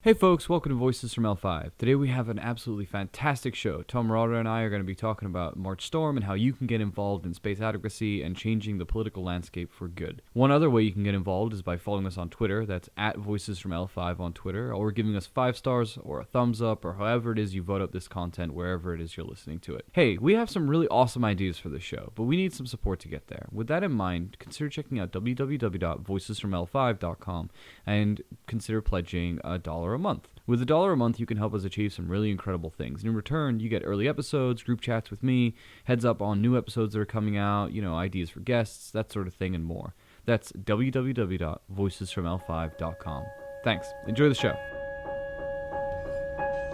Hey folks, welcome to Voices from L5. Today we have an absolutely fantastic show. Tom Marotta and I are going to be talking about March Storm and how you can get involved in space advocacy and changing the political landscape for good. One other way you can get involved is by following us on Twitter. That's at Voices from L5 on Twitter, or giving us 5 stars or a thumbs up or however it is you vote up this content wherever it is you're listening to it. Hey, we have some really awesome ideas for this show, but we need some support to get there. With that in mind, consider checking out www.voicesfroml5.com and consider pledging $1 a month. With $1 a month, you can help us achieve some really incredible things. And in return, you get early episodes, group chats with me, heads up on new episodes that are coming out, ideas for guests, that sort of thing, and more. That's www.voicesfroml5.com. Thanks. Enjoy the show.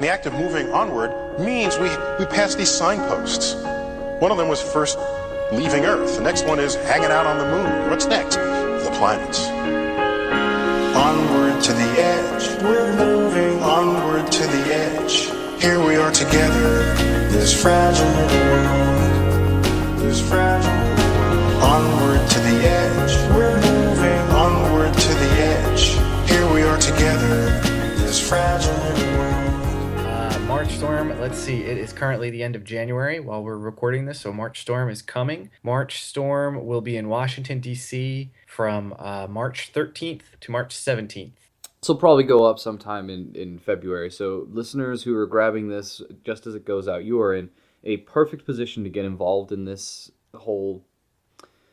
The act of moving onward means we pass these signposts. One of them was first leaving Earth. The next one is hanging out on the moon. What's next? The planets. Onward to the edge, we're moving onward to the edge. Here we are together, this fragile little world, this fragile little world. Onward to the edge, we're moving onward to the edge. Here we are together, this fragile little world. March Storm, let's see, it is currently the end of January while we're recording this, so March Storm is coming. March Storm will be in Washington, D.C. from March 13th to March 17th. This will probably go up sometime in February, so listeners who are grabbing this just as it goes out, you are in a perfect position to get involved in this whole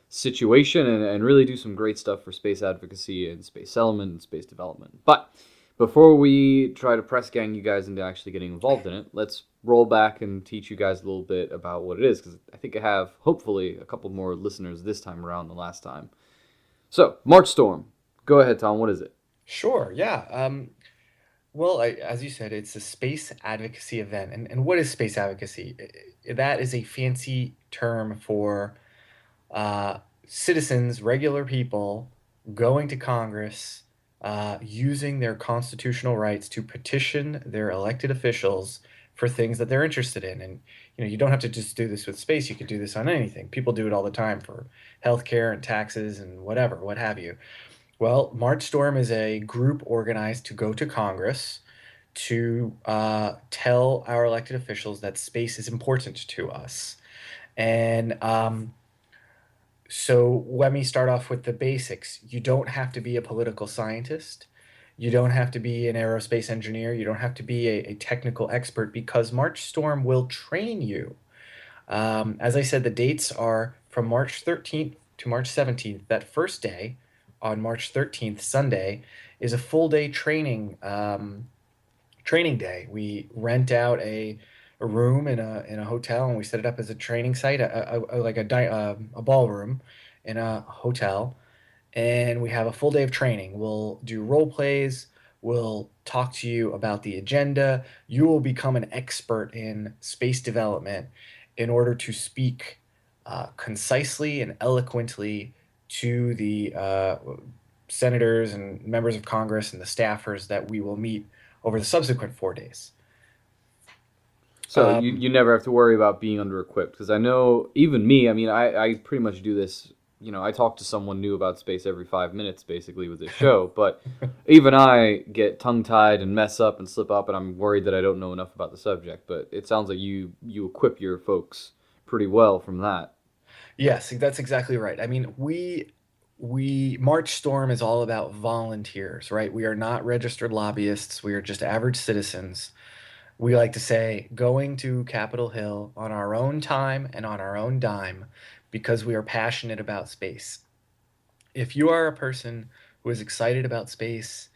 situation and really do some great stuff for space advocacy and space settlement and space development. But before we try to press gang you guys into actually getting involved in it, let's roll back and teach you guys a little bit about what it is, because I think I have, hopefully, a couple more listeners this time around than last time. So, March Storm. Go ahead, Tom. What is it? Sure, yeah. Well, as you said, it's a space advocacy event. And what is space advocacy? That is a fancy term for citizens, regular people, going to Congress, using their constitutional rights to petition their elected officials for things that they're interested in. And you don't have to just do this with space. You could do this on anything. People do it all the time for healthcare and taxes and whatever, what have you. Well, March Storm is a group organized to go to Congress to tell our elected officials that space is important to us. And so let me start off with the basics. You don't have to be a political scientist. You don't have to be an aerospace engineer. You don't have to be a technical expert, because March Storm will train you. As I said, the dates are from March 13th to March 17th. That first day, on March 13th, Sunday, is a full day training day. We rent out a room in a hotel, and we set it up as a training site, like a ballroom in a hotel, and we have a full day of training. We'll do role plays. We'll talk to you about the agenda. You will become an expert in space development in order to speak concisely and eloquently to the senators and members of Congress and the staffers that we will meet over the subsequent 4 days. So you never have to worry about being under-equipped, because I know, even me, I pretty much do this, I talk to someone new about space every 5 minutes, basically, with this show, but even I get tongue-tied and mess up and slip up, and I'm worried that I don't know enough about the subject, but it sounds like you equip your folks pretty well from that. Yes, that's exactly right. We March Storm is all about volunteers, right? We are not registered lobbyists. We are just average citizens. We like to say, going to Capitol Hill on our own time and on our own dime, because we are passionate about space. If you are a person who is excited about space,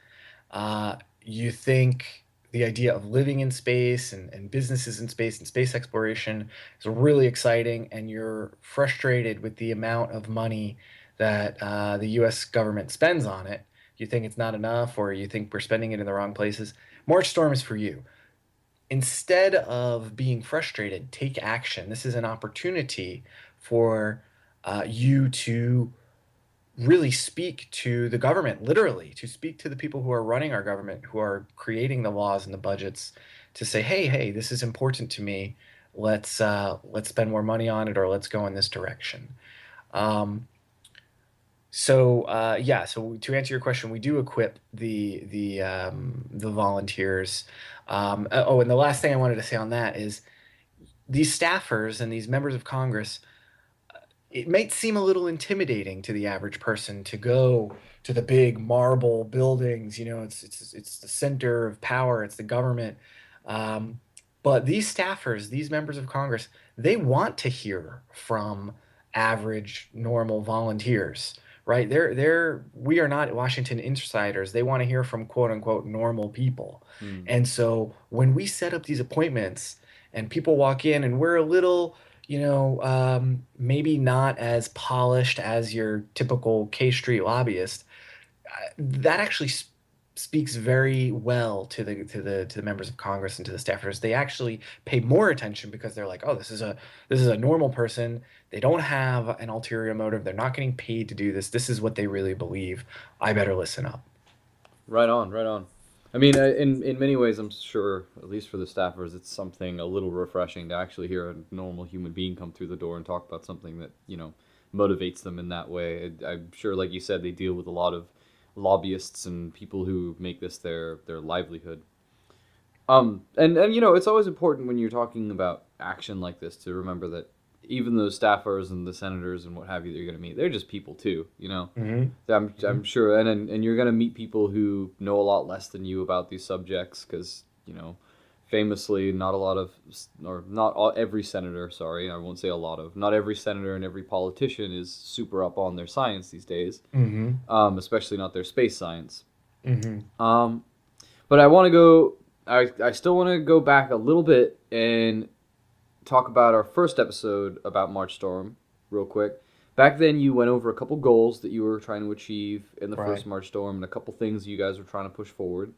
you think the idea of living in space and businesses in space and space exploration is really exciting, and you're frustrated with the amount of money that the U.S. government spends on it, you think it's not enough, or you think we're spending it in the wrong places, March Storm is for you. Instead of being frustrated, take action. This is an opportunity for you to really speak to the government, literally, to speak to the people who are running our government, who are creating the laws and the budgets, to say, hey, this is important to me. Let's spend more money on it, or let's go in this direction. Yeah, so to answer your question, we do equip the volunteers. And the last thing I wanted to say on that is these staffers and these members of Congress, it might seem a little intimidating to the average person to go to the big marble buildings. It's the center of power. It's the government. Um, but these staffers, these members of Congress, they want to hear from average, normal volunteers, right? We are not Washington insiders. They want to hear from quote unquote normal people. Hmm. And so when we set up these appointments and people walk in and we're a little maybe not as polished as your typical K Street lobbyist. That actually speaks very well to the members of Congress and to the staffers. They actually pay more attention because they're like, oh, this is a normal person. They don't have an ulterior motive. They're not getting paid to do this. This is what they really believe. I better listen up. Right on, right on. I mean, in many ways, I'm sure, at least for the staffers, it's something a little refreshing to actually hear a normal human being come through the door and talk about something that motivates them in that way. I'm sure, like you said, they deal with a lot of lobbyists and people who make this their livelihood. And it's always important when you're talking about action like this to remember that even those staffers and the senators and what have you that you're going to meet, they're just people too. Hmm. I'm sure, and you're going to meet people who know a lot less than you about these subjects because famously, not a lot of, or not all, every senator. Sorry, I won't say a lot of. Not every senator and every politician is super up on their science these days, Hmm. especially not their space science. Hmm. Um, but I want to go. I still want to go back a little bit and talk about our first episode about March Storm real quick. Back then, you went over a couple goals that you were trying to achieve in the Right. first March Storm, and a couple things you guys were trying to push forward.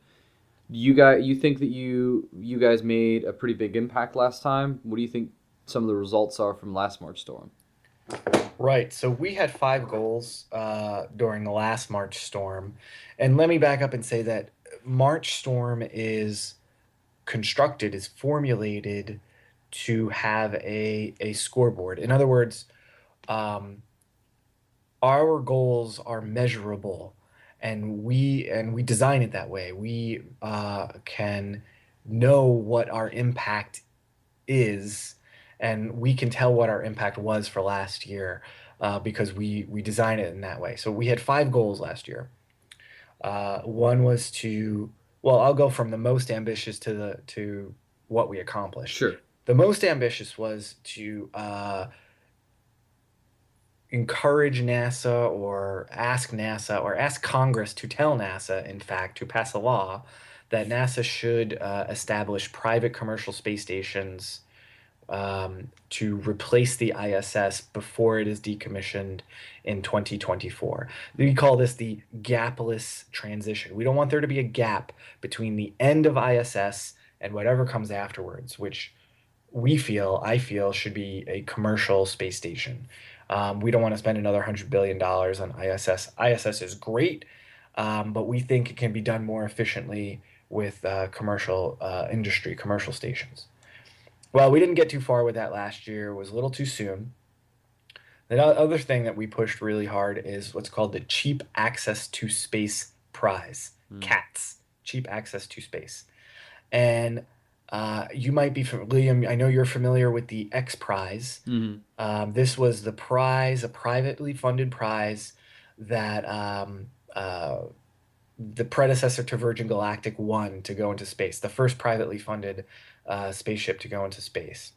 You think that you guys made a pretty big impact last time? What do you think some of the results are from last March Storm? Right. So we had five goals during the last March storm. And let me back up and say that March storm is formulated to have a scoreboard. In other words, um, our goals are measurable and we design it that way. We can know what our impact is, and we can tell what our impact was for last year because we design it in that way. So we had five goals last year. One was to, well, I'll go from the most ambitious to what we accomplished. Sure. The most ambitious was to encourage NASA or ask Congress to tell NASA, in fact, to pass a law that NASA should establish private commercial space stations to replace the ISS before it is decommissioned in 2024. We call this the gapless transition. We don't want there to be a gap between the end of ISS and whatever comes afterwards, which I feel, should be a commercial space station. We don't want to spend another $100 billion on ISS. ISS is great, but we think it can be done more efficiently with commercial industry, commercial stations. Well, we didn't get too far with that last year. It was a little too soon. The other thing that we pushed really hard is what's called the Cheap Access to Space Prize, Mm. CATS, Cheap Access to Space. And you might be William. I know you're familiar with the X Prize. Mm-hmm. This was the prize, a privately funded prize that the predecessor to Virgin Galactic won to go into space, the first privately funded spaceship to go into space.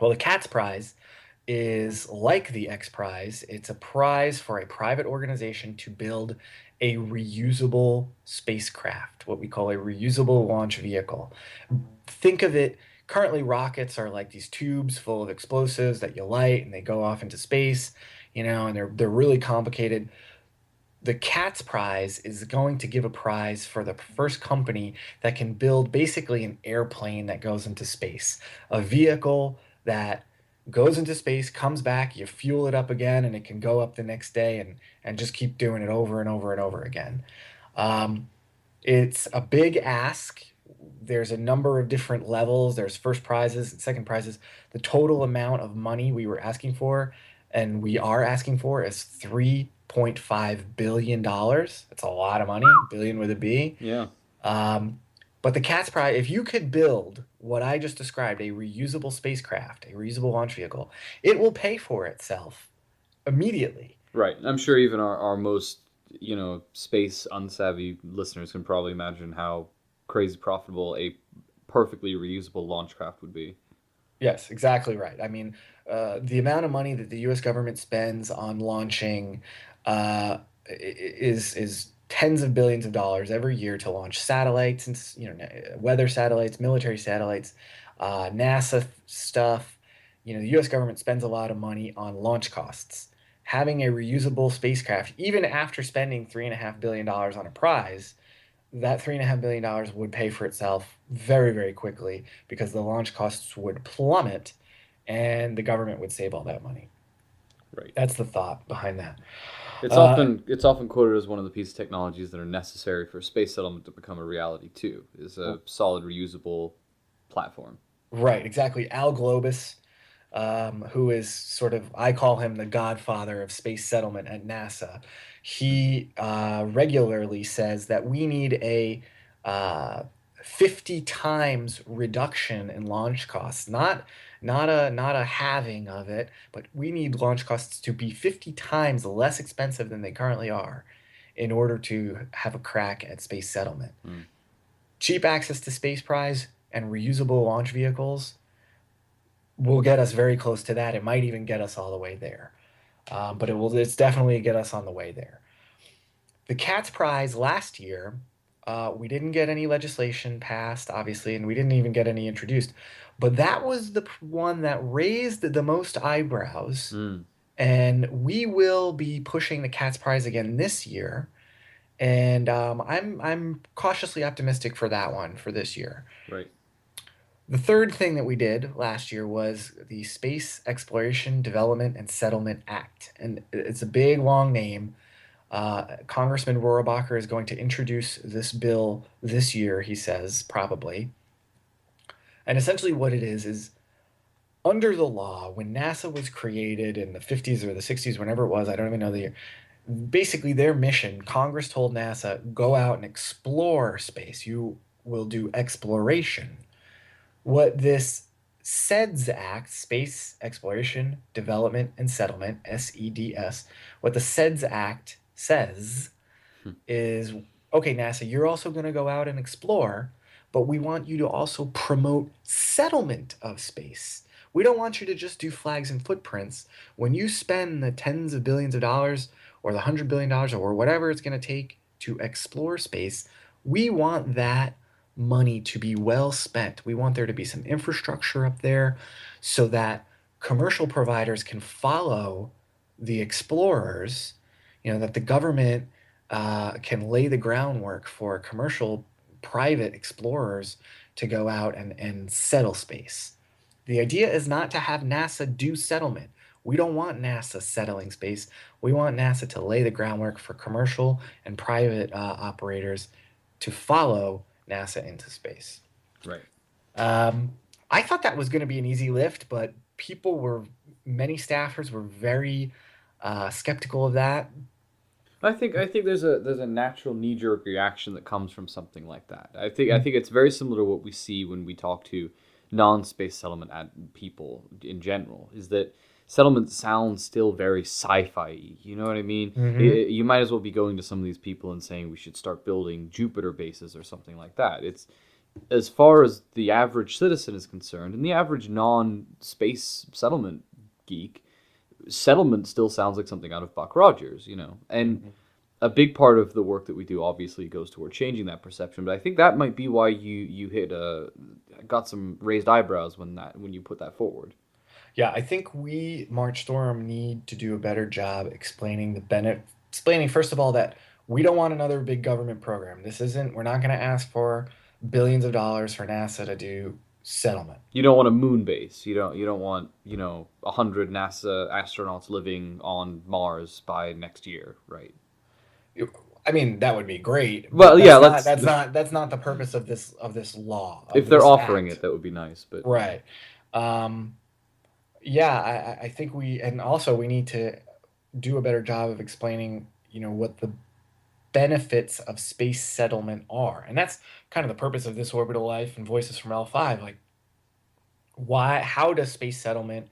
Well, the CATS Prize is like the X Prize. It's a prize for a private organization to build a reusable spacecraft, what we call a reusable launch vehicle. Think of it, currently rockets are like these tubes full of explosives that you light and they go off into space, and they're really complicated. The CATS prize is going to give a prize for the first company that can build basically an airplane that goes into space, a vehicle that goes into space, comes back, you fuel it up again, and it can go up the next day and just keep doing it over and over and over again. Um, it's a big ask. There's a number of different levels. There's first prizes and second prizes. The total amount of money we were asking for and we are asking for is $3 $1.5 billion. That's a lot of money, billion with a B. Yeah. Um, but the cat's prize, if you could build what I just described, a reusable spacecraft, a reusable launch vehicle, it will pay for itself immediately. Right. I'm sure even our most, space unsavvy listeners can probably imagine how crazy profitable a perfectly reusable launch craft would be. Yes, exactly right. I mean, the amount of money that the U.S. government spends on launching is tens of billions of dollars every year to launch satellites and weather satellites, military satellites, NASA stuff. The U.S. government spends a lot of money on launch costs. Having a reusable spacecraft, even after spending $3.5 billion on a prize, that $3.5 billion would pay for itself very, very quickly because the launch costs would plummet and the government would save all that money. Right. That's the thought behind that. It's Uh, often quoted as one of the piece of technologies that are necessary for space settlement to become a reality too. Is a solid reusable platform. right, exactly. Al Globus, who is sort of, I call him the godfather of space settlement at NASA. Hmm. He regularly says that we need a uh, 50 times reduction in launch costs, not a halving of it, but we need launch costs to be 50 times less expensive than they currently are in order to have a crack at space settlement. Hmm. Cheap access to space prize and reusable launch vehicles will get us very close to that. It might even get us all the way there. But it's definitely get us on the way there. The Cat's Prize last year, we didn't get any legislation passed, obviously, and we didn't even get any introduced. But that was the one that raised the most eyebrows. Hmm. And we will be pushing the Cat's Prize again this year. And I'm cautiously optimistic for that one for this year. Right. The third thing that we did last year was the Space Exploration Development and Settlement Act. And it's a big, long name. Congressman Rohrabacher is going to introduce this bill this year, he says, probably. And essentially, what it is under the law, when NASA was created in the 50s or the 60s, whenever it was, I don't even know the year, basically their mission, Congress told NASA, go out and explore space. You will do exploration. What this SEDS Act, Space Exploration, Development, and Settlement, SEDS, what the SEDS Act says Hmm. is okay, NASA, you're also going to go out and explore, but we want you to also promote settlement of space. We don't want you to just do flags and footprints. When you spend the tens of billions of dollars or the $100 billion or whatever it's going to take to explore space, we want that money to be well spent. We want there to be some infrastructure up there so that commercial providers can follow the explorers, that the government can lay the groundwork for commercial private explorers to go out and settle space. The idea is not to have NASA do settlement. We don't want NASA settling space. We want NASA to lay the groundwork for commercial and private operators to follow NASA into space. Right. Um, I thought that was going to be an easy lift, but many staffers were very skeptical of that. I think there's a natural knee jerk reaction that comes from something like that. I think it's very similar to what we see when we talk to non-space settlement people in general. Is that settlement sounds still very sci-fi. You know what I mean? Mm-hmm. You might as well be going to some of these people and saying we should start building Jupiter bases or something like that. It's as far as the average citizen is concerned, and the average non-space settlement geek, settlement still sounds like something out of Buck Rogers. And Mm-hmm. a big part of the work that we do obviously goes toward changing that perception. But I think that might be why you got some raised eyebrows when you put that forward. Yeah, I think we, March Storm, need to do a better job explaining explaining first of all that we don't want another big government program. We're not going to ask for billions of dollars for NASA to do settlement. You don't want a moon base. You don't want 100 NASA astronauts living on Mars by next year, right? I mean, that would be great, Well, but yeah. Let's that's not the purpose of this law, if of they're this offering act. it, that would be nice. But Right. Um, yeah, I think and also we need to do a better job of explaining, what the benefits of space settlement are. And that's kind of the purpose of This Orbital Life and Voices from L5. Like, how does space settlement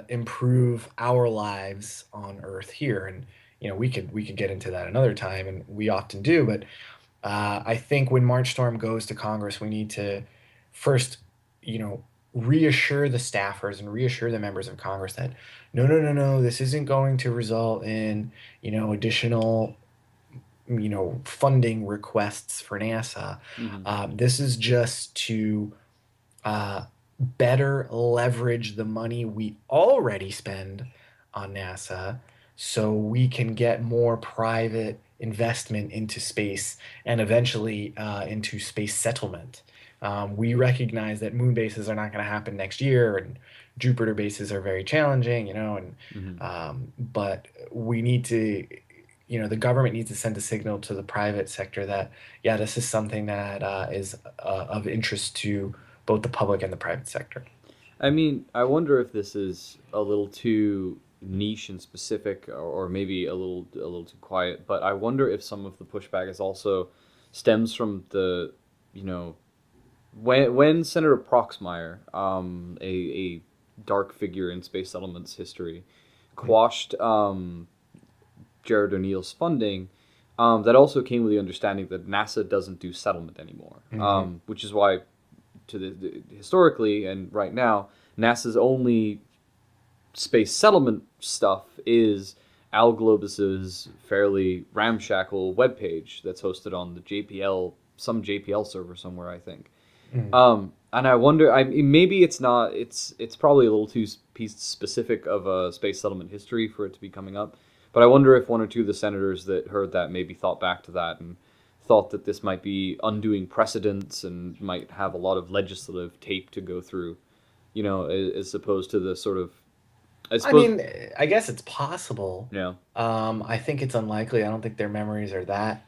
improve our lives on Earth here? And we could get into that another time, and we often do. But I think when March Storm goes to Congress, we need to first, you know, reassure the staffers and reassure the members of Congress that no, no, no, no, this isn't going to result in, additional, funding requests for NASA. Hmm. This is just to uh, better leverage the money we already spend on NASA so we can get more private investment into space and eventually into space settlement. We recognize that moon bases are not going to happen next year, and Jupiter bases are very challenging, and Hmm. but we need to, the government needs to send a signal to the private sector that, yeah, this is something that is of interest to both the public and the private sector. I mean, I wonder if this is a little too niche and specific, or maybe a little too quiet. But I wonder if some of the pushback is also stems from the, you know, when Senator Proxmire, a dark figure in space settlements history, quashed Jared O'Neill's funding. That also came with the understanding that NASA doesn't do settlement anymore, Mm-hmm. which is why, historically and right now, NASA's only space settlement stuff is Al Globus's fairly ramshackle webpage that's hosted on the some JPL server somewhere, I think. Mm-hmm. And I wonder, maybe it's not, it's probably a little too piece specific of a space settlement history for it to be coming up. But I wonder if one or two of the senators that heard that maybe thought back to that and thought that this might be undoing precedents and might have a lot of legislative tape to go through, as opposed to the sort of, I I suppose, mean, I guess it's possible. yeah, I think it's unlikely. I don't think their memories are that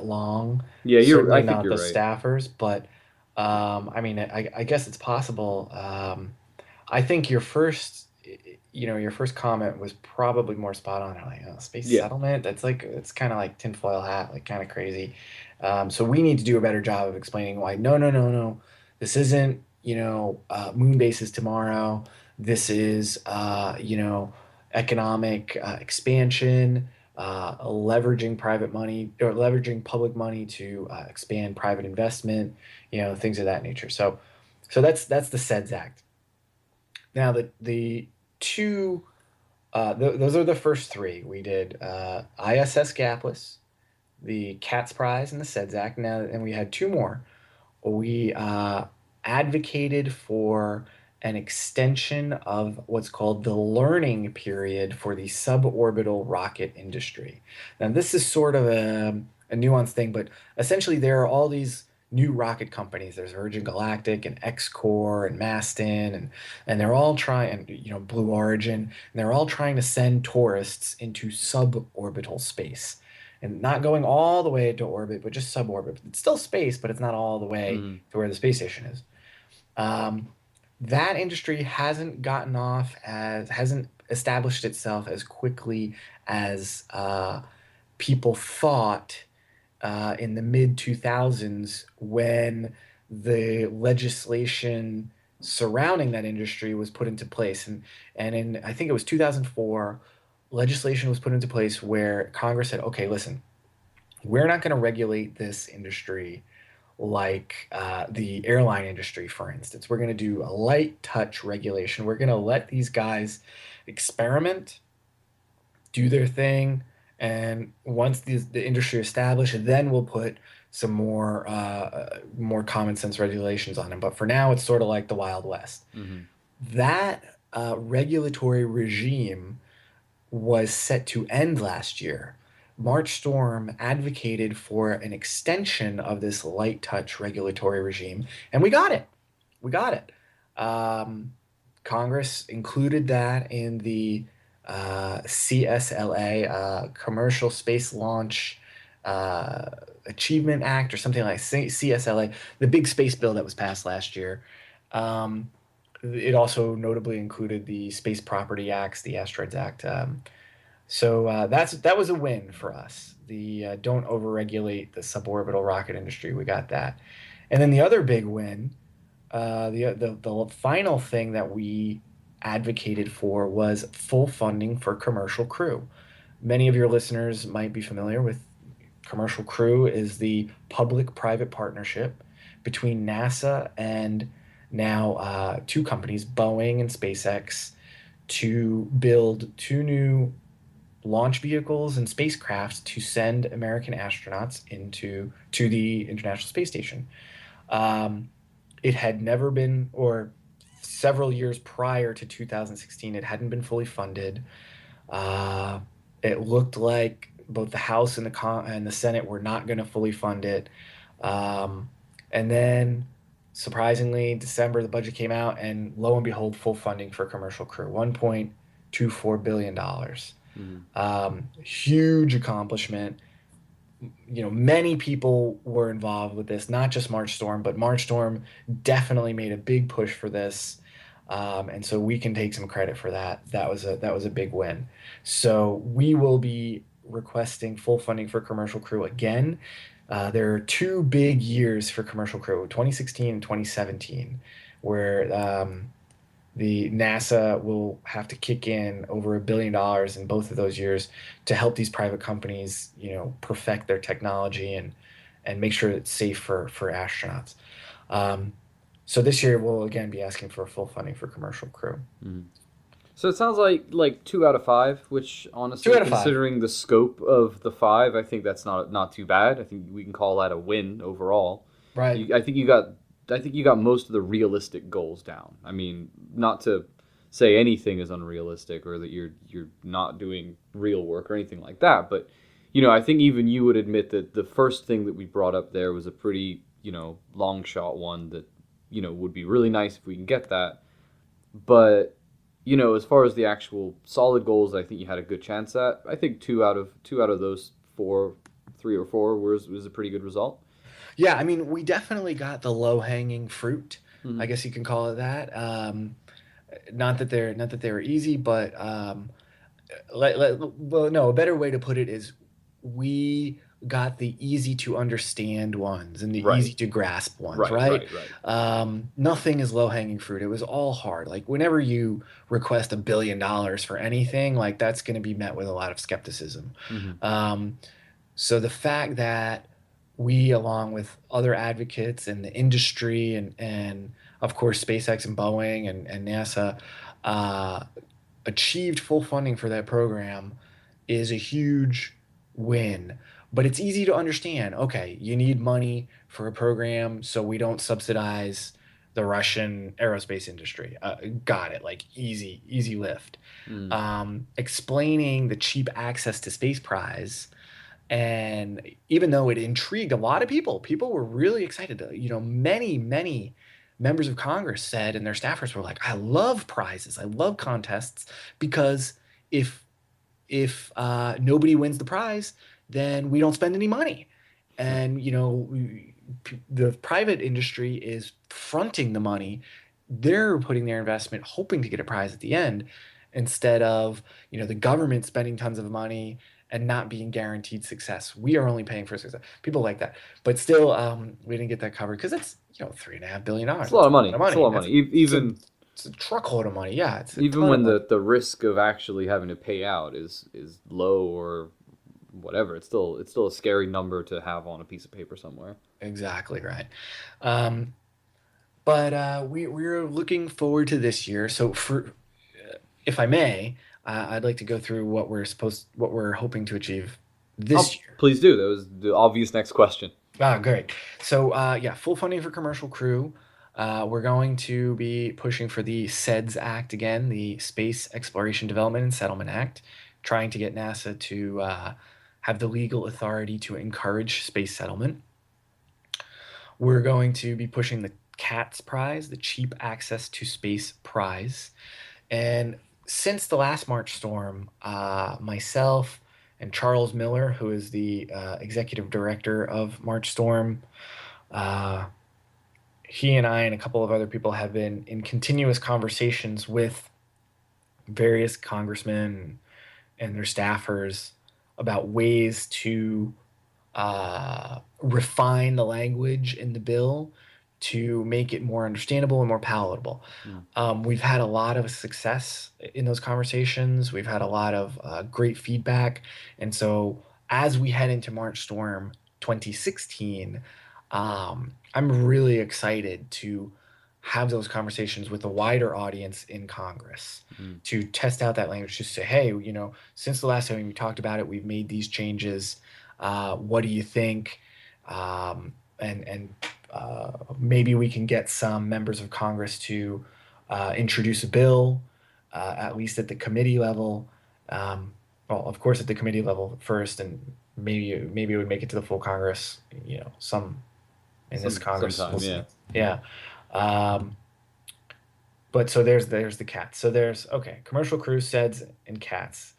long. yeah, I Certainly think not you're the right. staffers, but I mean, I guess it's possible. I think your first comment was probably more spot on. Like, space Yeah. settlement, that's like, it's kind of like tinfoil hat, like kind of crazy. So we need to do a better job of explaining why. No, no, no, no. This isn't, moon bases tomorrow. This is, economic expansion, leveraging private money or leveraging public money to expand private investment, things of that nature. So that's the SEDS Act. Now the two those are the first three. We did ISS Gapless, the Cat's Prize, and the SEDS Act. Now, and we had two more. We advocated for an extension of what's called the learning period for the suborbital rocket industry. Now, this is sort of a nuanced thing, but essentially, there are all these new rocket companies. There's Virgin Galactic and X-Core and Maston, and they're all trying, and Blue Origin, and they're all trying to send tourists into suborbital space and not going all the way to orbit, but just suborbit. It's still space, but it's not all the way Hmm. to where the space station is. Um, that industry hasn't established itself as quickly as people thought in the mid 2000s when the legislation surrounding that industry was put into place. And in, I think it was 2004, legislation was put into place where Congress said, okay, listen, we're not going to regulate this industry like the airline industry, for instance. We're going to do a light touch regulation. We're going to let these guys experiment, do their thing, and once the industry established, then we'll put some more common sense regulations on them. But for now, it's sort of like the Wild West. Hmm. That regulatory regime was set to end last year. March Storm advocated for an extension of this light touch regulatory regime, and we got it. We got it. Um, Congress included that in the CSLA, Commercial Space Launch uh, Achievement Act, or something like CSLA, the big space bill that was passed last year. It also notably included the Space Property Acts, the Asteroids Act. So that was a win for us. The don't overregulate the suborbital rocket industry. We got that. And then the other big win, the final thing that we advocated for was full funding for Commercial Crew. Many of your listeners might be familiar with Commercial Crew is the public-private partnership between NASA and now two companies, Boeing and SpaceX, to build two new launch vehicles and spacecrafts to send American astronauts into to the International Space Station. Um, it had never been, or several years prior to 2016, it hadn't been fully funded. Uh, it looked like both the House and the Senate were not going to fully fund it. Um, and then, surprisingly, December the budget came out, and lo and behold, full funding for Commercial Crew, $1.24 billion. Mhm. Huge accomplishment. Many people were involved with this, not just March Storm, but March Storm definitely made a big push for this. And so we can take some credit for that. That was a big win. So we will be requesting full funding for Commercial Crew again. There are two big years for Commercial Crew, 2016 and 2017, where the NASA will have to kick in over $1 billion in both of those years to help these private companies, perfect their technology and make sure it's safe for astronauts. Um, so this year we'll again be asking for full funding for Commercial Crew. Mhm. So it sounds like 2 out of 5, which Two honestly, out of five, considering the scope of the five, I think that's not too bad. I think we can call that a win overall. right? I think you got most of the realistic goals down. I mean, not to say anything is unrealistic or that you're not doing real work or anything like that, but I think even you would admit that the first thing that we brought up there was a pretty long shot one that would be really nice if we can get that. But as far as the actual solid goals, I think you had a good chance at. I think two out of those four, 3 or 4 was a pretty good result. Yeah, I mean, we definitely got the low hanging fruit. I Hmm. guess you can call it that. Not that they were easy, but well, no, a better way to put it is we got the easy to understand ones and the Right, easy to grasp ones, right, right? right, right. Nothing is low hanging fruit. It was all hard. Like whenever you request $1 billion for anything, like that's going to be met with a lot of skepticism. Hmm. Um, so the fact that we, along with other advocates in the industry and of course SpaceX and Boeing and NASA, uh, achieved full funding for that program is a huge win. But it's easy to understand. Okay, you need money for a program, so we don't subsidize the Russian aerospace industry. Got it. Like easy, easy lift. Mm. Explaining the cheap access to space prize, and even though it intrigued a lot of people, people were really excited. Many, many members of Congress said, and their staffers were like, "I love prizes. I love contests because if nobody wins the prize, then we don't spend any money." And the private industry is fronting the money. They're putting their investment, hoping to get a prize at the end, instead of the government spending tons of money and not being guaranteed success. We are only paying for success. People like that, but still, we didn't get that covered because it's $3.5 billion. It's a lot That's of a lot money. of It's a money. lot of money. It's a Even it's a truckload of money. Yeah, it's a even ton of when money. the risk of actually having to pay out is low or whatever, it's still a scary number to have on a piece of paper somewhere. Exactly right. Um, but we're looking forward to this year. So if I may, I'd like to go through what we're hoping to achieve this Oh, year. please do. That was the obvious next question. Ah, great. So yeah, full funding for Commercial Crew. We're going to be pushing for the SEDS Act again, the Space Exploration Development and Settlement Act, trying to get NASA to have the legal authority to encourage space settlement. We're going to be pushing the CATS prize, the Cheap Access to Space prize. And since the last March storm, myself and Charles Miller, who is the executive director of March Storm, uh, he and I and a couple of other people have been in continuous conversations with various congressmen, and their staffers about ways to refine the language in the bill to make it more understandable and more palatable. Mm. We've had a lot of success in those conversations. We've had a lot of great feedback. And so as we head into March Storm 2016, I'm really excited to have those conversations with a wider audience in Congress Mm. to test out that language, just say, hey, since the last time we talked about it, we've made these changes. What do you think? And maybe we can get some members of Congress to introduce a bill, at least at the committee level. Um, well, of course, at the committee level first, and maybe it would make it to the full Congress. Some in this Congress, we'll Sometime, see. yeah. Yeah. Um, but so there's the cats. So there's okay, commercial cruise seds and cats.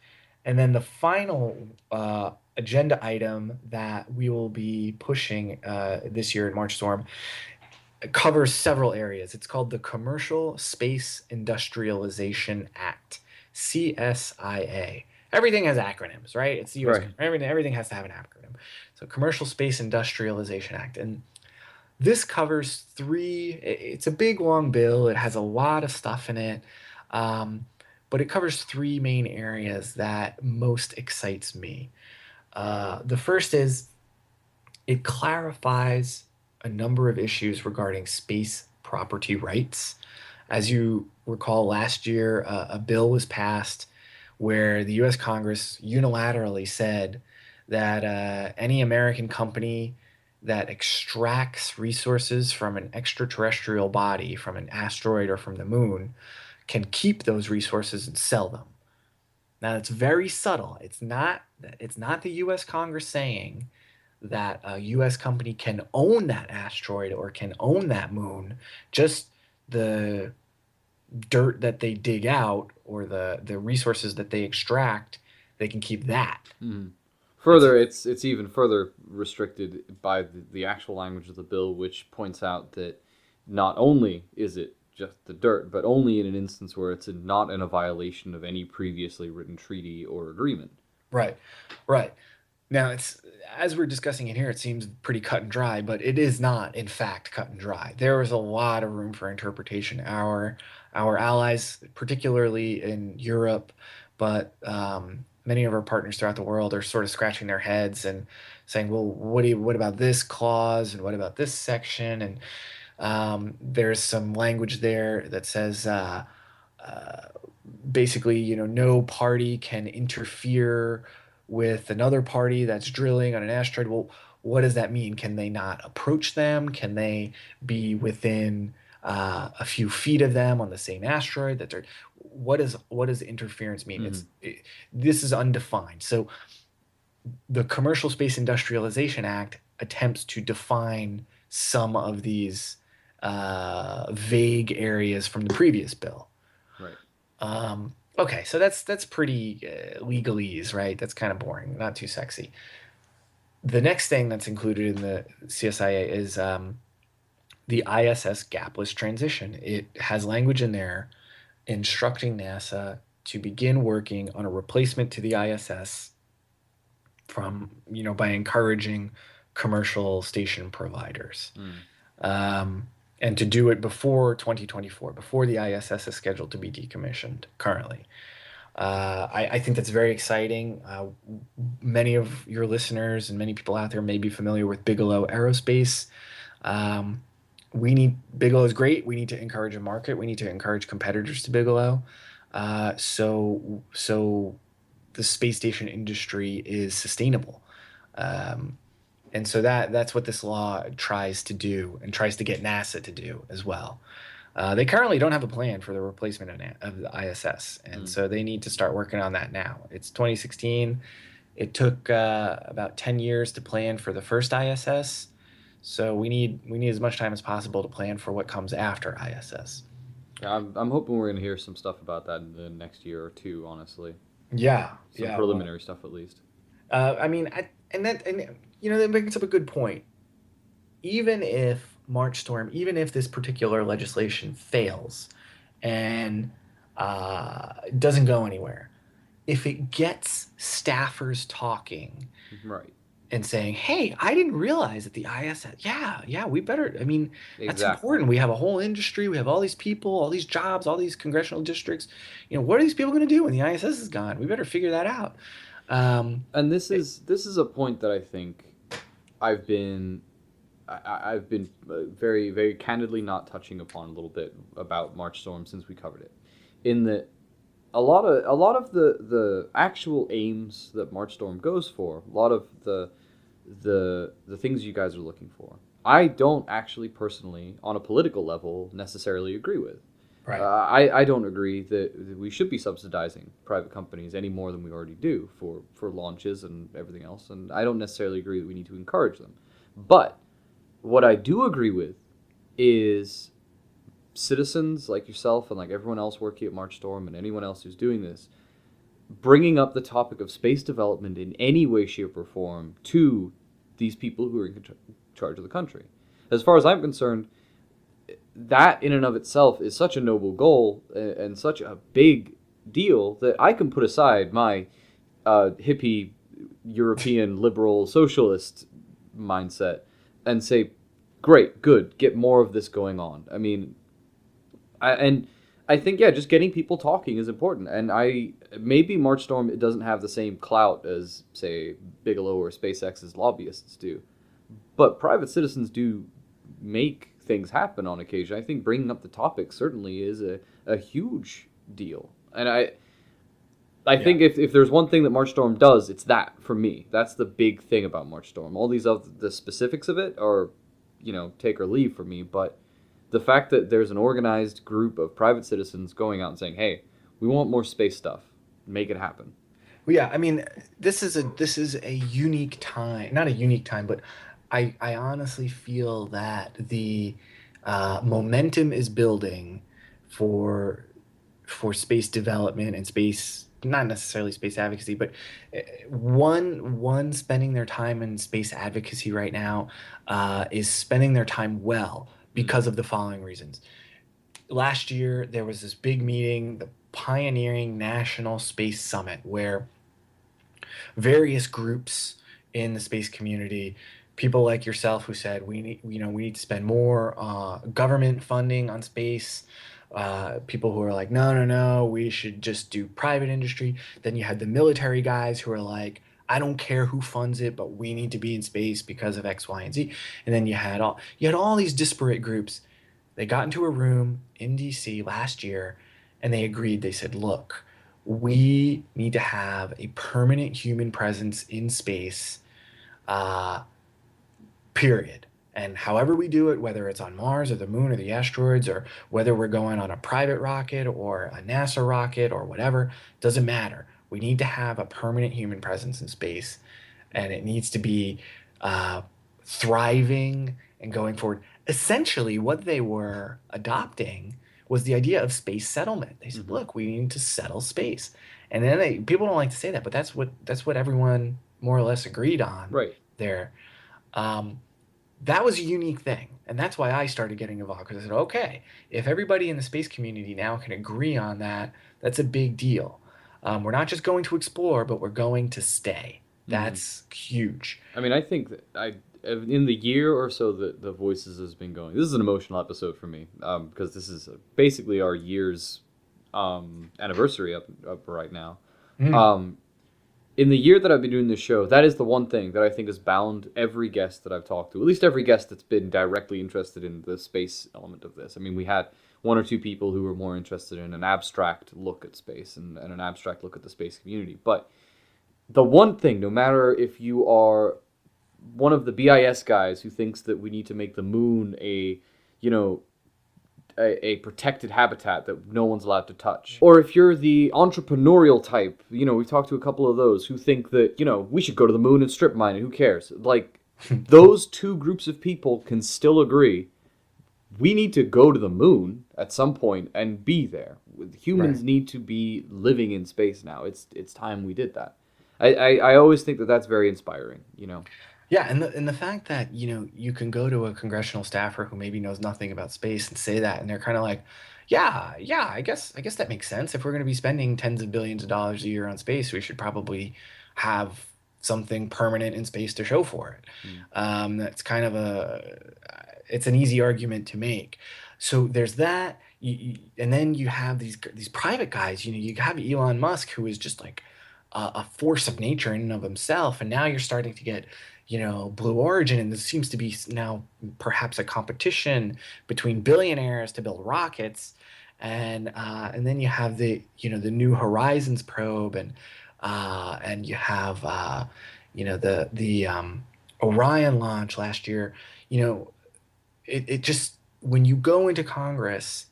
And then the final agenda item that we will be pushing this year in March Storm covers several areas. It's called the Commercial Space Industrialization Act, CSIA. Everything has acronyms, right? It's the US. Right. Everything has to have an acronym. So Commercial Space Industrialization Act. And this covers it's a big long bill. It has a lot of stuff in it. Um, but it covers three main areas that most excites me. The first is it clarifies a number of issues regarding space property rights. As you recall, last year, a bill was passed where the US Congress unilaterally said that any American company that extracts resources from an extraterrestrial body, from an asteroid or from the moon, can keep those resources and sell them. Now, it's very subtle. It's not the US Congress saying that a US company can own that asteroid or can own that moon. Just the dirt that they dig out or the resources that they extract, they can keep that. Mm. It's Further, it's even further restricted by the actual language of the bill, which points out that not only is it just the dirt, but only in an instance where it's not in a violation of any previously written treaty or agreement. right, right. Now, it's as we're discussing it here, it seems pretty cut and dry, but it is not, in fact, cut and dry. There is a lot of room for interpretation. Our allies, particularly in Europe, but many of our partners throughout the world are sort of scratching their heads and saying, "Well, what about this clause and what about this section?" And there's some language there that says. Uh, Basically, no party can interfere with another party that's drilling on an asteroid. Well, what does that mean? Can they not approach them? Can they be within a few feet of them on the same asteroid? What does interference mean? Mm-hmm. This is undefined. So the Commercial Space Industrialization Act attempts to define some of these vague areas from the previous bill. Right. Okay, so that's pretty legalese, right? That's kind of boring, not too sexy. The next thing that's included in the CSIA is the ISS gapless transition. It has language in there instructing NASA to begin working on a replacement to the ISS by encouraging commercial station providers. Mm. And to do it before 2024, before the ISS is scheduled to be decommissioned currently. I think that's very exciting. Many of your listeners and many people out there may be familiar with Bigelow Aerospace. Bigelow is great. We need to encourage a market. We need to encourage competitors to Bigelow. So the space station industry is sustainable. And so that's what this law tries to do and tries to get NASA to do as well. They currently don't have a plan for the replacement of the ISS, and so they need to start working on that now. It's 2016. It took about 10 years to plan for the first ISS, so we need as much time as possible to plan for what comes after ISS. Yeah, I'm hoping we're gonna hear some stuff about that in the next year or two. Honestly, Yeah, some yeah. preliminary stuff at least. I mean, that brings up a good point. Even if March Storm, even if this particular legislation fails and doesn't go anywhere, if it gets staffers talking Right. and saying, "Hey, I didn't realize that the ISS, yeah, we better, I mean, that's Exactly. important. We have a whole industry, we have all these people, all these jobs, all these congressional districts. What are these people going to do when the ISS is gone? We better figure that out." Um, And it- this is a point that I think I've been I've been very very candidly not touching upon a little bit about March Storm since we covered it. In that a lot of the actual aims that March Storm goes for, a lot of the things you guys are looking for, I don't actually personally, on a political level, necessarily agree with. right. I don't agree that we should be subsidizing private companies any more than we already do for launches and everything else, and I don't necessarily agree that we need to encourage them. But what I do agree with is citizens like yourself and like everyone else working at March Storm and anyone else who's doing this, bringing up the topic of space development in any way, shape, or form to these people who are in charge of the country. As far as I'm concerned, that in and of itself is such a noble goal and such a big deal that I can put aside my hippie European liberal socialist mindset and say, great, good, get more of this going on. I mean, and I think yeah, just getting people talking is important. And I maybe March Storm it doesn't have the same clout as say Bigelow or SpaceX's lobbyists do, but private citizens do make things happen on occasion. I think bringing up the topic certainly is a huge deal. And I Yeah. think if there's one thing that March Storm does, it's that for me. That's the big thing about March Storm. All these other the specifics of it are, take or leave for me. But the fact that there's an organized group of private citizens going out and saying, "Hey, we want more space stuff. Make it happen." Well, yeah, I mean, this is a unique time, not a unique time, but I honestly feel that the momentum is building for for space development and space, not necessarily space advocacy, but one spending their time in space advocacy right now is spending their time well Mm. because of the following reasons. Last year there was this big meeting, the Pioneering National Space Summit, where various groups in the space community, people like yourself who said we need to spend more government funding on space. People who are like, no, no, no, we should just do private industry. Then you had the military guys who are like, I don't care who funds it, but we need to be in space because of X, Y, and Z. And then you had all these disparate groups. They got into a room in DC last year and they agreed. They said, look, we need to have a permanent human presence in space, uh, period. And however we do it, whether it's on Mars or the moon or the asteroids, or whether we're going on a private rocket or a NASA rocket or whatever, doesn't matter. We need to have a permanent human presence in space, and it needs to be uh, thriving and going forward. Essentially, what they were adopting was the idea of space settlement. They said, Hmm. "Look, we need to settle space," and then people don't like to say that, but that's what everyone more or less agreed on Right. there. Um, that was a unique thing, and that's why I started getting involved, because I said, okay, if everybody in the space community now can agree on that, that's a big deal. We're not just going to explore, but we're going to stay. Hmm. That's huge. I mean, I think that in the year or so that the Voices has been going, this is an emotional episode for me because this is basically our year's anniversary up right now. Mm, Um, in the year that I've been doing this show, that is the one thing that I think has bound every guest that I've talked to, at least every guest that's been directly interested in the space element of this. I mean, we had one or two people who were more interested in an abstract look at space and an abstract look at the space community. But the one thing, no matter if you are one of the BIS guys who thinks that we need to make the moon you know, a protected habitat that no one's allowed to touch. Or if you're the entrepreneurial type, we've talked to a couple of those who think that, we should go to the moon and strip mine it, who cares? Like, those two groups of people can still agree we need to go to the moon at some point and be there. right. Humans need to be living in space now. It's time we did that. I always think that that's very inspiring. Yeah, and the fact that, you can go to a congressional staffer who maybe knows nothing about space and say that, and they're kind of like, yeah, yeah, I guess that makes sense. If we're going to be spending tens of billions of dollars a year on space, we should probably have something permanent in space to show for it. Mm. That's kind of it's an easy argument to make. So there's that, and then you have these private guys. You have Elon Musk, who is just like a force of nature in and of himself, and now you're starting to get Blue Origin, and this seems to be now perhaps a competition between billionaires to build rockets, and then you have the New Horizons probe, and you have the Orion launch last year. It just, when you go into Congress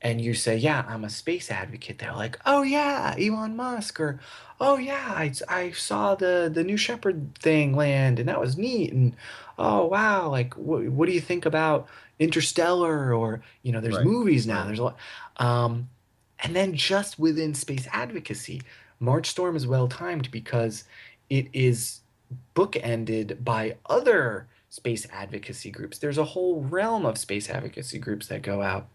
and you say, yeah, I'm a space advocate, they're like, oh yeah, Elon Musk, or oh yeah, I saw the New Shepard thing land and that was neat, and oh wow, like what do you think about Interstellar, or there's Right, movies now, right. there's a lot, um, and then just within space advocacy, March Storm is well timed because it is bookended by other space advocacy groups. There's a whole realm of space advocacy groups that go out.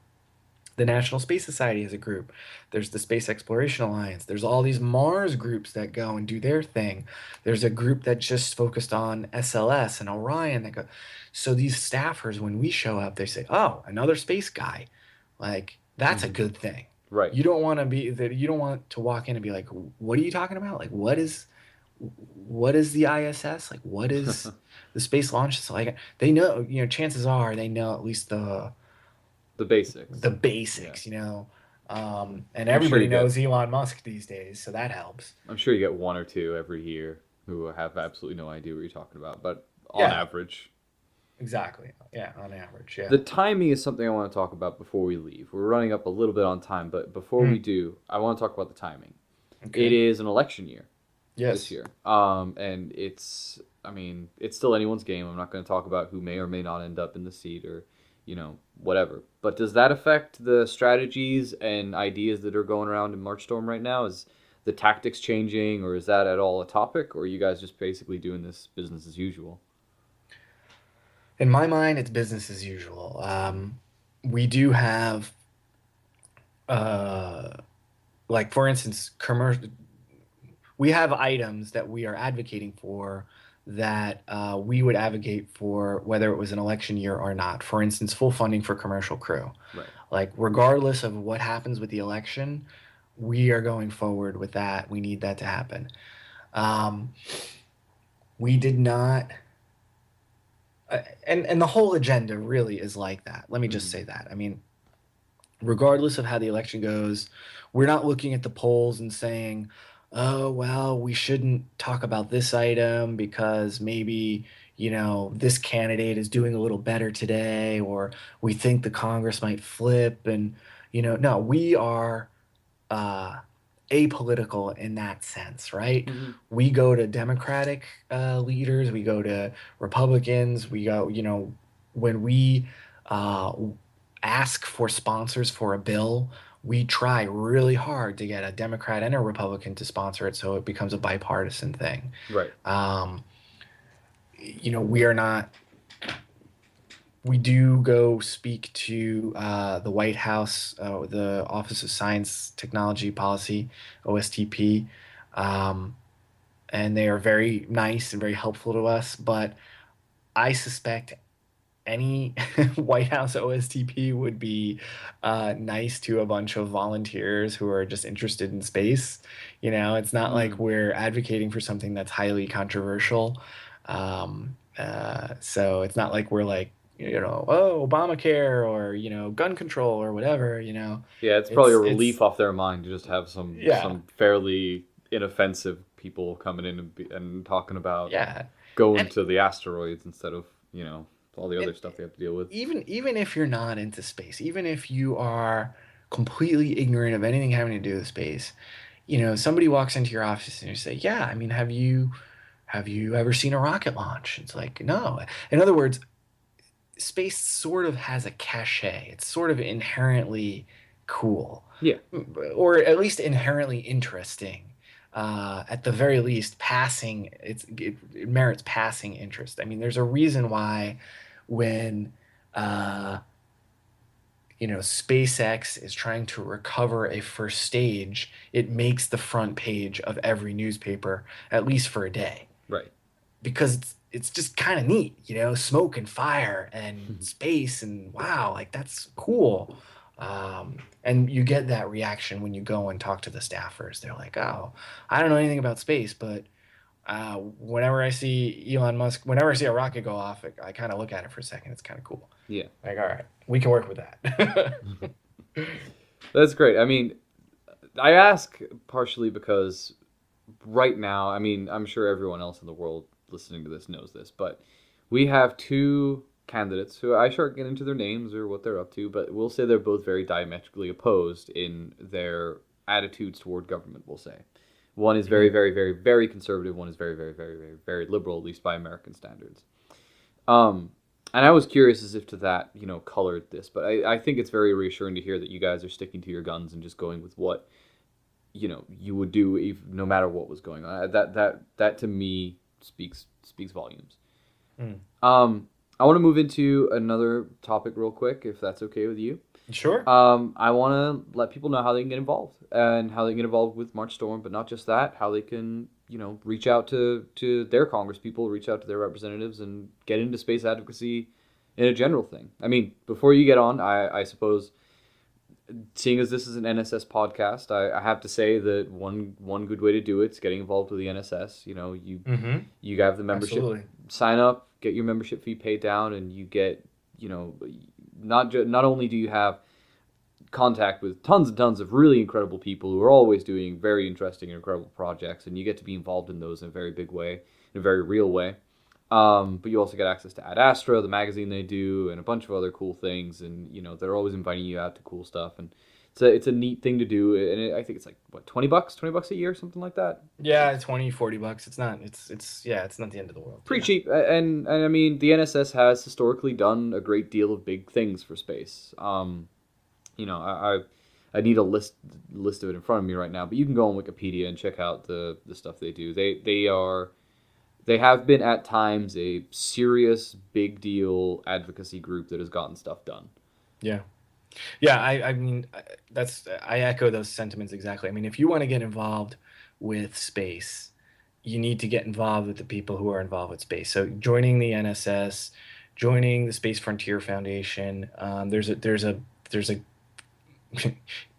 The National Space Society is a group. There's the Space Exploration Alliance. There's all these Mars groups that go and do their thing. There's a group that just focused on SLS and Orion that go. So these staffers, when we show up, they say, "Oh, another space guy." Like that's a Hmm. good thing. Right. You don't want to be that. You don't want to walk in and be like, "What are you talking about? Like, what is the ISS? Like, what is the space launch?" So like they know. Chances are they know at least The the basics. Yeah. basics. And I'm sure everybody you get knows Elon Musk these days, so that helps. I'm sure you get one or two every year who have absolutely no idea what you're talking about, but on Yeah, average. exactly. Yeah, on average, yeah. The timing is something I want to talk about before we leave. We're running up a little bit on time, but before we Hmm, do, I want to talk about the timing. It okay. is an election year this Yes. year. And I mean, it's still anyone's game. I'm not going to talk about who may or may not end up in the seat or, whatever. But does that affect the strategies and ideas that are going around in March Storm right now? Is the tactics changing, or is that at all a topic, or are you guys just basically doing this business as usual? In my mind, it's business as usual. We do have, uh, like for instance, commercial. We have items that we are advocating for that we would advocate for whether it was an election year or not. For instance, full funding for commercial crew. Right. Like, regardless of what happens with the election, we are going forward with that. We need that to happen. Um, we did not, and the whole agenda really is like that. Let me just Hmm. say that. I mean, regardless of how the election goes, we're not looking at the polls and saying, oh, well, we shouldn't talk about this item because maybe, this candidate is doing a little better today, or we think the Congress might flip. And, no, we are uh, apolitical in that sense, right? Hmm. We go to Democratic leaders, we go to Republicans, we go, when we uh, ask for sponsors for a bill, we try really hard to get a Democrat and a Republican to sponsor it so it becomes a bipartisan thing. Right. Um, we are not, we do go speak to the White House, the Office of Science, Technology Policy, OSTP, um, and they are very nice and very helpful to us. But I suspect any White House OSTP would be nice to a bunch of volunteers who are just interested in space. It's not like Mm. we're advocating for something that's highly controversial. So it's not like we're like, oh, Obamacare, or, gun control or whatever. Yeah, it's probably a It's relief off their mind to just have some yeah, fairly inoffensive people coming in and talking about yeah. going And to the asteroids instead of all the other and stuff they have to deal with. even if you're not into space, even if you are completely ignorant of anything having to do with space, somebody walks into your office and you say, "Yeah, I mean, have you ever seen a rocket launch?" It's like, "No." In other words, space sort of has a cachet. It's sort of inherently cool, Yeah. or at least inherently interesting. at the very least, it merits passing interest. I mean, there's a reason why when uh, SpaceX is trying to recover a first stage, it makes the front page of every newspaper at least for a day Right. because it's just kind of neat, smoke and fire and space and wow, like that's cool. And you get that reaction when you go and talk to the staffers. They're like, "Oh, I don't know anything about space, but whenever I see Elon Musk, whenever I see a rocket go off, I kind of look at it for a second. It's kind of cool. Yeah. Like, all right, we can work with that." That's great. I mean, I ask partially because right now, I mean, I'm sure everyone else in the world listening to this knows this, but we have two candidates who I shan't get into their names or what they're up to, but we'll say they're both very diametrically opposed in their attitudes toward government, we'll say. One is very, Mhm. very, very, very conservative. One is very, very, very, very, very liberal, at least by American standards. Um, and I was curious as if to that, colored this, but I think it's very reassuring to hear that you guys are sticking to your guns and just going with what you would do if, no matter what was going on. That to me speaks volumes. Mm. I want to move into another topic real quick, if that's okay with you. Sure. I want to let people know how they can get involved and how they can get involved with March Storm, but not just that, how they can reach out to their Congress people, reach out to their representatives, and get into space advocacy in a general thing. I mean, before you get on, I suppose, seeing as this is an NSS podcast, I have to say that one good way to do it is getting involved with the NSS. Mm-hmm. You have the membership, Absolutely. sign up, get your membership fee paid down, and you get not only do you have contact with tons and tons of really incredible people who are always doing very interesting and incredible projects, and you get to be involved in those in a very big way, in a very real way. But you also get access to Ad Astra, the magazine they do, and a bunch of other cool things. And they're always inviting you out to cool stuff, and it's a neat thing to do. And I think it's like what, $20 a year, something like that. Yeah, 20, $40. It's not. It's not the end of the world. Pretty Yeah. cheap. And I mean, the NSS has historically done a great deal of big things for space. I need a list of it in front of me right now, but you can go on Wikipedia and check out the stuff they do. They have been at times a serious, big deal advocacy group that has gotten stuff done. Yeah. Yeah, I mean, I echo those sentiments exactly. I mean, if you want to get involved with space, you need to get involved with the people who are involved with space. So joining the NSS, joining the Space Frontier Foundation, there's a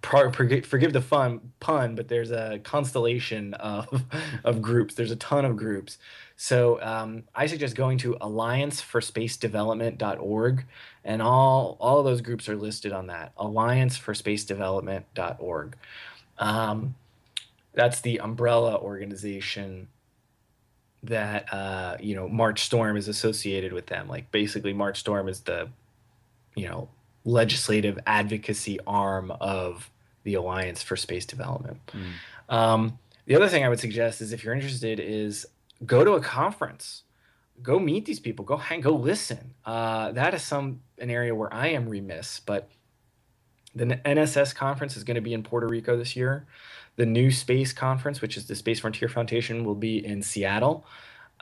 forgive the fun pun, but there's a constellation of of groups. There's a ton of groups. So I suggest going to allianceforspacedevelopment.org, and all of those groups are listed on that. Allianceforspacedevelopment.org. Um, that's the umbrella organization that March Storm is associated with them. Like basically, March Storm is the you know legislative advocacy arm of the Alliance for Space Development. Mm. The other thing I would suggest is if you're interested is go to a conference, go meet these people, go listen. That is an area where I am remiss, but the NSS conference is going to be in Puerto Rico this year. The New Space Conference, which is the Space Frontier Foundation, will be in Seattle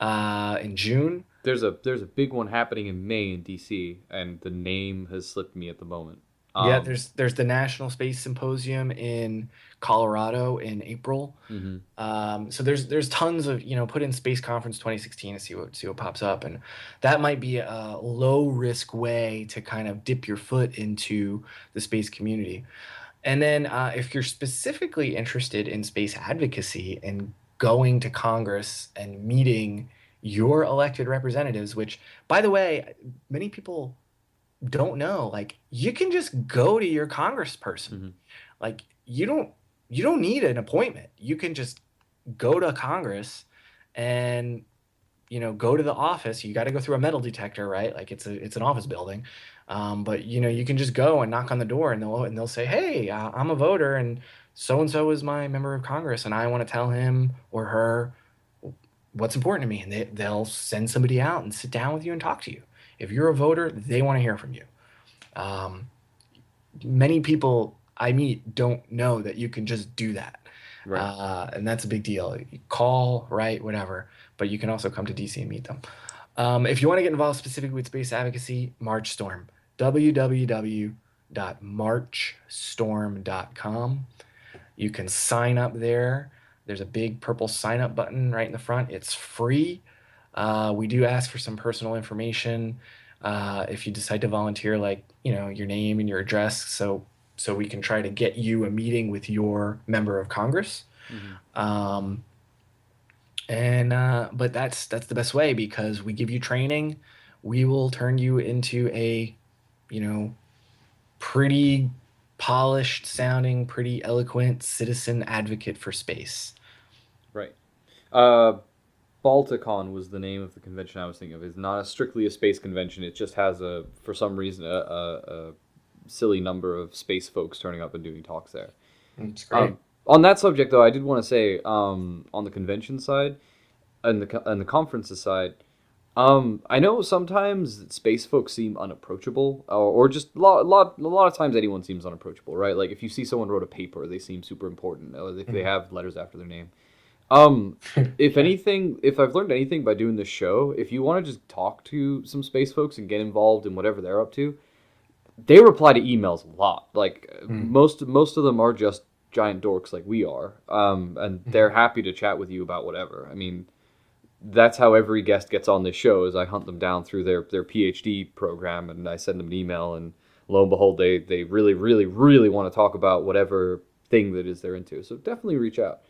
in June. There's a big one happening in May in DC, and the name has slipped me at the moment. Yeah, there's the National Space Symposium in Colorado in April. Mm-hmm. So there's tons of put in Space Conference 2016 and see what pops up, and that might be a low risk way to kind of dip your foot into the space community. And then if you're specifically interested in space advocacy and going to Congress and meeting your elected representatives, which by the way, many people don't know, like you can just go to your congressperson. Mm-hmm. Like you don't need an appointment. You can just go to Congress and go to the office. You got to go through a metal detector, right? Like it's an office building. But you can just go and knock on the door and they'll say, "Hey, I'm a voter and so is my member of Congress and I want to tell him or her what's important to me." And they'll send somebody out and sit down with you and talk to you. If you're a voter, they want to hear from you. Many people I meet don't know that you can just do that. Right. And that's a big deal. You call, write, whatever, but you can also come to DC and meet them. If you want to get involved specifically with space advocacy, March Storm, www.marchstorm.com. You can sign up there. There's a big purple sign up button right in the front. It's free. We do ask for some personal information if you decide to volunteer, like your name and your address, so we can try to get you a meeting with your member of Congress. Hmm. Um, and but that's the best way because we give you training. We will turn you into a you know pretty polished sounding, pretty eloquent citizen advocate for space. Right. Uh, Balticon was the name of the convention I was thinking of. It's not strictly a space convention. It just has for some reason, a silly number of space folks turning up and doing talks there. It's great. On that subject, though, I did want to say, on the convention side and the conferences side, I know sometimes space folks seem unapproachable, or just a lot of times anyone seems unapproachable, right? Like if you see someone wrote a paper, they seem super important, or if they have letters after their name. If Yeah. anything, if I've learned anything by doing this show, if you want to just talk to some space folks and get involved in whatever they're up to, they reply to emails a lot. Like Mm. most of them are just giant dorks like we are, and they're happy to chat with you about whatever. I mean, that's how every guest gets on this show. Is I hunt them down through their PhD program and I send them an email, and lo and behold, they really really really want to talk about whatever thing that is they're into. So definitely reach out.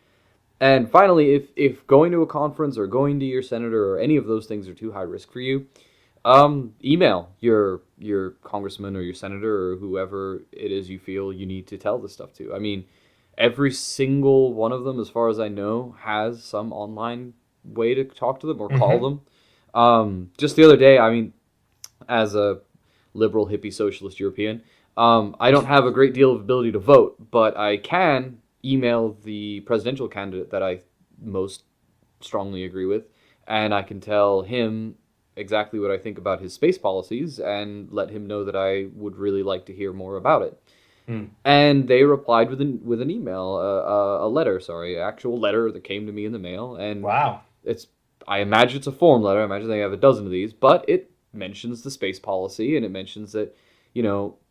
And finally, if going to a conference or going to your senator or any of those things are too high risk for you, email your congressman or your senator or whoever it is you feel you need to tell this stuff to. I mean, every single one of them, as far as I know, has some online way to talk to them or call Hmm. them. Just the other day, I mean, as a liberal hippie socialist European, I don't have a great deal of ability to vote, but I can email the presidential candidate that I most strongly agree with, and I can tell him exactly what I think about his space policies and let him know that I would really like to hear more about it. Mm. And they replied with an email, a letter, sorry, actual letter that came to me in the mail, and Wow. it's I imagine it's a form letter. I imagine they have a dozen of these, but it mentions the space policy and it mentions that,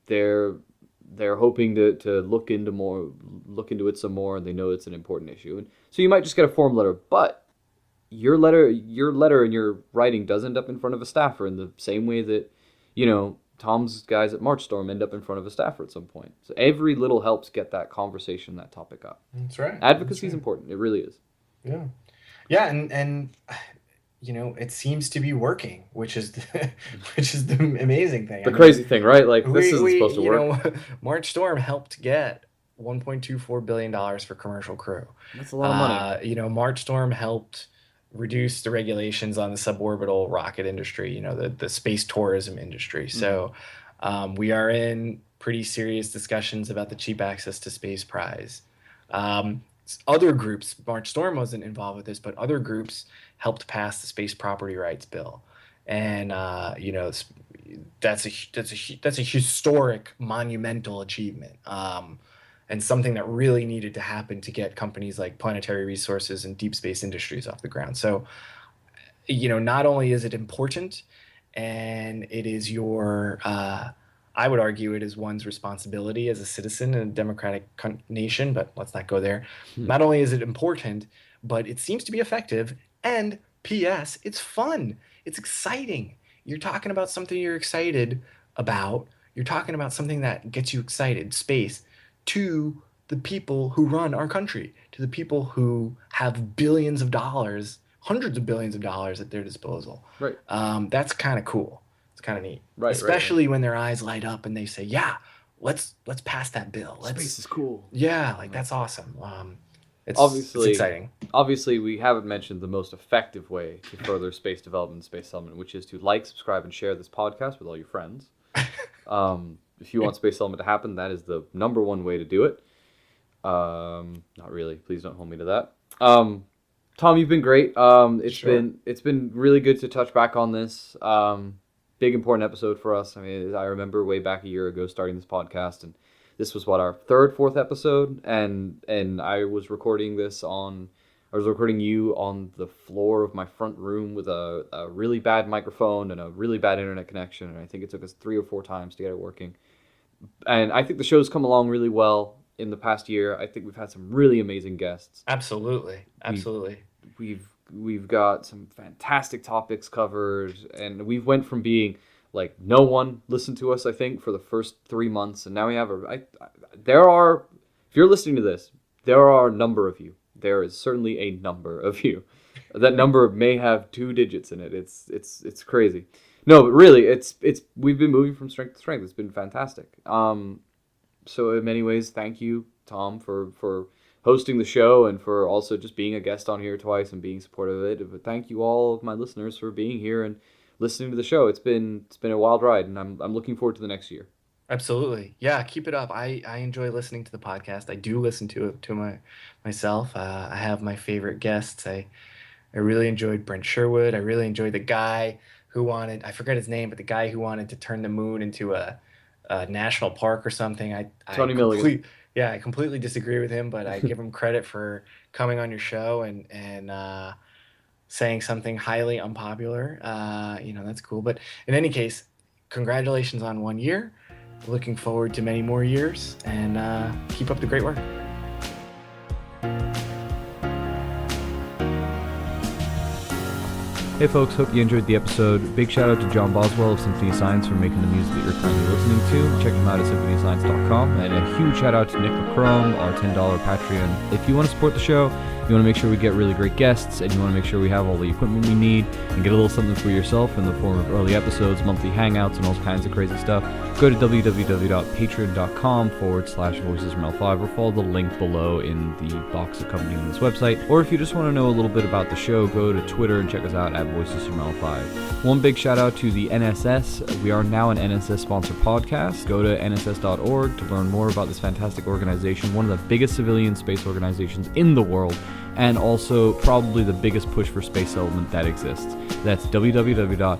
they're hoping to look into it some more, and they know it's an important issue. And so you might just get a form letter, but your letter and your writing does end up in front of a staffer in the same way that, Tom's guys at March Storm end up in front of a staffer at some point. So every little helps get that conversation, that topic up. That's right. That's Advocacy is right. important. It really is. Yeah. Yeah, and it seems to be working, which is which is the amazing thing. The I mean, crazy thing, right? Like this isn't we supposed to work. March Storm helped get $1.24 billion for commercial crew. That's a lot of money. March Storm helped reduce the regulations on the suborbital rocket industry, the space tourism industry. Hmm. So we are in pretty serious discussions about the Cheap Access to Space Prize. Other groups, March Storm wasn't involved with this, but other groups helped pass the Space Property Rights Bill, and that's a historic, monumental achievement, and something that really needed to happen to get companies like Planetary Resources and Deep Space Industries off the ground. So, not only is it important, and it is I would argue it is one's responsibility as a citizen in a democratic nation, but let's not go there. Hmm. Not only is it important, but it seems to be effective. And P.S., it's fun. It's exciting. You're talking about something you're excited about. You're talking about something that gets you excited, space, to the people who run our country, to the people who have billions of dollars, hundreds of billions of dollars at their disposal. Right. That's kind of cool. It's kind of neat, Right. especially when their eyes light up and they say, "Yeah, let's pass that bill. Space is cool. Yeah, like Right. that's awesome." It's Obviously, exciting. obviously, we haven't mentioned the most effective way to further space development and space settlement, which is to like, subscribe, and share this podcast with all your friends. If you want space settlement to happen, that is the number one way to do it. Not really. Please don't hold me to that. Tom, you've been great. Sure. It's been really good to touch back on this. Big important episode for us. I mean, I remember way back a year ago starting this podcast and This was what, our third, fourth episode, and I was recording you on the floor of my front room with a really bad microphone and a really bad internet connection, and I think it took us 3 or 4 times to get it working. And I think the show's come along really well in the past year. I think we've had some really amazing guests. Absolutely. We've got some fantastic topics covered, and we've went from being like no one listened to us, I think, for the first 3 months, and now we have if you're listening to this, there are a number of you. There is certainly a number of you. That number may have 2 digits in it. It's crazy. No, but really, we've been moving from strength to strength. It's been fantastic. So in many ways, thank you, Tom, for hosting the show and for also just being a guest on here twice and being supportive of it. But thank you all of my listeners for being here and listening to the show. It's been a wild ride, and I'm looking forward to the next year. Absolutely. Yeah, keep it up. I enjoy listening to the podcast. I do listen to it myself. I have my favorite guests. I really enjoyed Brent Sherwood. I really enjoyed the guy who wanted, I forget his name, but the guy who wanted to turn the moon into a national park or something. Tony Milligan. Yeah, I completely disagree with him, but I give him credit for coming on your show and saying something highly unpopular. That's cool. But in any case, congratulations on 1 year. Looking forward to many more years, and keep up the great work. Hey folks, hope you enjoyed the episode. Big shout out to John Boswell of Symphony of Science for making the music that you're currently listening to. Check him out at symphonyscience.com. And a huge shout out to Nick LaCrome, our $10 Patreon. If you want to support the show, you want to make sure we get really great guests, and you want to make sure we have all the equipment we need, and get a little something for yourself in the form of early episodes, monthly hangouts, and all kinds of crazy stuff, go to www.patreon.com/Voices from L5 or follow the link below in the box accompanying this website. Or if you just want to know a little bit about the show, go to Twitter and check us out at Voices from L5. One big shout out to the NSS. We are now an NSS sponsored podcast. Go to nss.org to learn more about this fantastic organization, one of the biggest civilian space organizations in the world, and also probably the biggest push for space settlement that exists. That's www.nss.org.